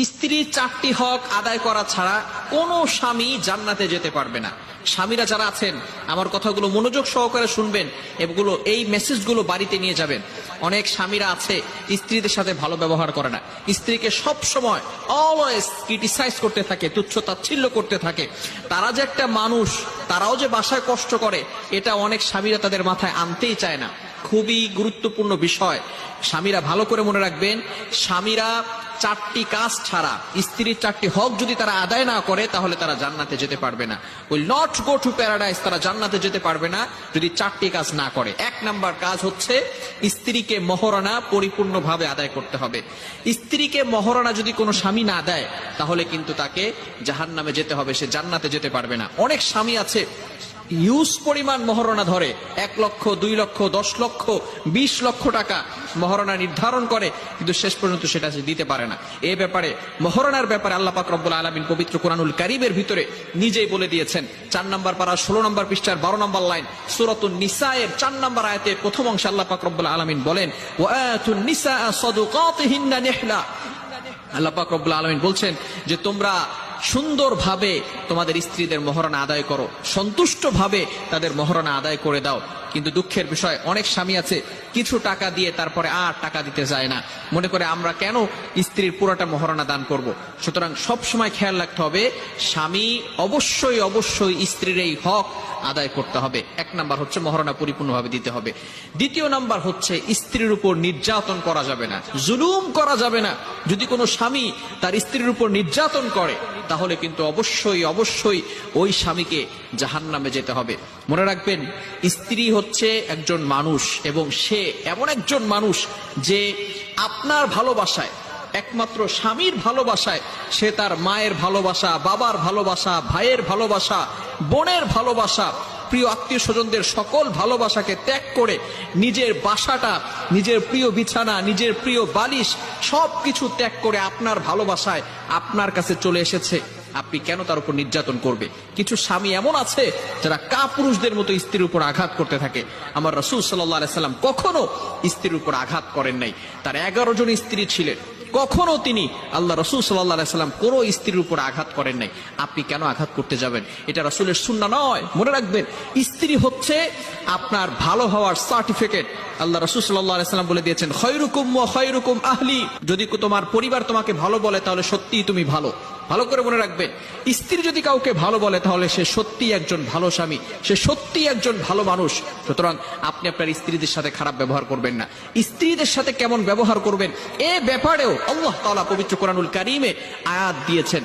স্ত্রীর 4টি হক আদায় করা ছাড়া কোনো স্বামী জান্নাতে যেতে পারবে না। স্বামীরা যারা আছেন আমার কথাগুলো মনোযোগ সহকারে শুনবেন, এগুলো এই মেসেজগুলো বাড়িতে নিয়ে যাবেন। অনেক স্বামীরা আছে স্ত্রীদের সাথে ভালো ব্যবহার করে না, স্ত্রীকে সব সময় অলওয়েজ ক্রিটিসাইজ করতে থাকে, তুচ্ছ তাচ্ছিল্য করতে থাকে। তারা যে একটা মানুষ, তারাও যে বাসায় কষ্ট করে, এটা অনেক স্বামীরা তাদের মাথায় আনতেই চায় না। খুবই গুরুত্বপূর্ণ বিষয়, স্বামীরা ভালো করে মনে রাখবেন। স্বামীরা 4টি কাজ ছাড়া, স্ত্রীর 4টি হক যদি তারা আদায় না করে, তাহলে তারা জান্নাতে যেতে পারবে না। Will not go to paradise. তারা জান্নাতে যেতে পারবে না যদি 4টি কাজ না করে। 1 নাম্বার কাজ হচ্ছে স্ত্রীকে মহরানা পরিপূর্ণভাবে আদায় করতে হবে। স্ত্রীকে মহরানা যদি কোনো স্বামী না দেয়, তাহলে কিন্তু তাকে জাহান্নামে যেতে হবে, সে জান্নাতে যেতে পারবে না। অনেক স্বামী আছে হিউজ পরিমাণ মহরণা ধরে, 1 লক্ষ, 2 লক্ষ, 10 লক্ষ, 20 লক্ষ টাকা মহরণা নির্ধারণ করে, কিন্তু শেষ পর্যন্ত সেটা সে দিতে পারে না। এই ব্যাপারে, মহরণার ব্যাপারে আল্লাহ পাক রব্বুল আলামিন পবিত্র কুরআনুল কারীমের ভিতরে নিজেই বলে দিয়েছেন। 4 নম্বর পারা 16 নম্বর পৃষ্ঠার 12 নম্বর লাইন, সূরাতুন নিসায়ের 4 নম্বর আয়াতে প্রথম অংশে আল্লাহ পাক রব্বুল আলামিন বলেন, ওয়া আতুন নিসাআ সাদুকাতিহিন্না নিহলা। আল্লাহ পাক রব্বুল আলামিন বলছেন যে তোমরা সুন্দরভাবে তোমাদের স্ত্রীদের মহরণা আদায় করো, সন্তুষ্টভাবে তাদের মহরণা আদায় করে দাও। কিন্তু দুঃখের বিষয়, অনেক স্বামী আছে কিছু টাকা দিয়ে তারপরে আর টাকা দিতে যায় না, মনে করে আমরা কেন স্ত্রীর পুরোটা মহরণা দান করব। সুতরাং সব সময় খেয়াল রাখতে হবে, স্বামী অবশ্যই অবশ্যই স্ত্রীর এই হক আদায় করতে হবে। 1 নাম্বার হচ্ছে মহরণা পরিপূর্ণভাবে দিতে হবে। 2 নাম্বার হচ্ছে স্ত্রীর উপর নির্যাতন করা যাবে না, জুলুম করা যাবে না। যদি কোনো স্বামী তার স্ত্রীর উপর নির্যাতন করে, তাহলে কিন্তু অবশ্যই অবশ্যই ওই স্বামীকে জাহান্নামে যেতে হবে। মনে রাখবেন, স্ত্রী হচ্ছে একজন মানুষ, এবং সে এমন একজন মানুষ যে আপনার ভালোবাসায়, একমাত্র স্বামীর ভালোবাসায়, সে তার মায়ের ভালোবাসা, বাবার ভালোবাসা, ভাইয়ের ভালোবাসা, বোনের ভালোবাসা, প্রিয় আত্মীয় স্বজনদের সকল ভালোবাসাকে ত্যাগ করে নিজের বাসাটা, নিজের প্রিয় বিছানা, নিজের প্রিয় বালিশ সবকিছু ত্যাগ করে আপনার ভালোবাসায় আপনার কাছে চলে এসেছে। আপনি কেন তার উপর নির্যাতন করবে? কিছু স্বামী এমন আছে যারা কাপুরুষদের মতো স্ত্রীর উপর আঘাত করতে থাকে। আমার রাসূল সাল্লাল্লাহু আলাইহি সাল্লাম কখনো স্ত্রীর উপর আঘাত করেন নাই। তার 11 জন স্ত্রী ছিলেন, কখনো তিনি আল্লাহ রাসূল সাল্লাল্লাহু আলাইহি সাল্লাম কোনো স্ত্রীর উপর আঘাত করেন নাই। আপনি কেন আঘাত করতে যাবেন? এটা রাসূলের সুন্নাহ নয়। মনে রাখবেন, স্ত্রী হচ্ছে আপনার ভালো হওয়ার সার্টিফিকেট। আল্লাহ রাসূল সাল্লাল্লাহু আলাইহি সাল্লাম বলে দিয়েছেন, খায়রুকুম ওয়া খায়রুকুম আহলি। যদি তোমার পরিবার তোমাকে ভালো বলে, তাহলে সত্যিই তুমি ভালো। ভালো করে মনে রাখবেন, স্ত্রী যদি কাউকে ভালো বলে, তাহলে সে সত্যিই একজন ভালো স্বামী, সে সত্যিই একজন ভালো মানুষ। সুতরাং আপনি আপনার স্ত্রীদের সাথে খারাপ ব্যবহার করবেন না। স্ত্রীদের সাথে কেমন ব্যবহার করবেন, এ ব্যাপারেও আল্লাহ তাআলা পবিত্র কোরআনুল কারীমে আয়াত দিয়েছেন।